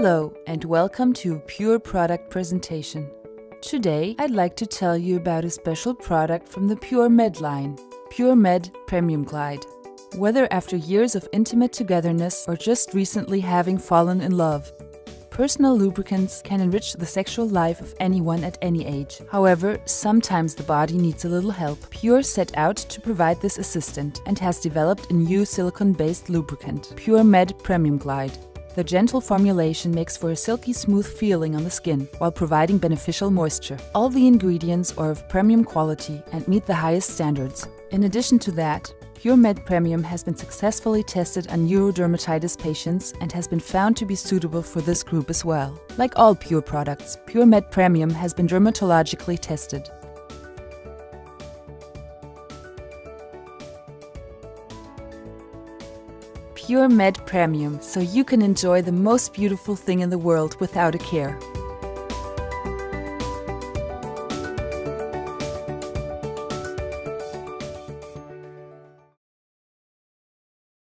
Hello and welcome to Pure Product Presentation. Today I'd like to tell you about a special product from the Pure Med line, Pure Med Premium Glide. Whether after years of intimate togetherness or just recently having fallen in love, personal lubricants can enrich the sexual life of anyone at any age. However, sometimes the body needs a little help. Pure set out to provide this assistant and has developed a new silicone-based lubricant, Pure Med Premium Glide. The gentle formulation makes for a silky smooth feeling on the skin while providing beneficial moisture. All the ingredients are of premium quality and meet the highest standards. In addition to that, Pure Med Premium has been successfully tested on neurodermatitis patients and has been found to be suitable for this group as well. Like all Pure products, Pure Med Premium has been dermatologically tested. Pure Med Premium, so you can enjoy the most beautiful thing in the world without a care.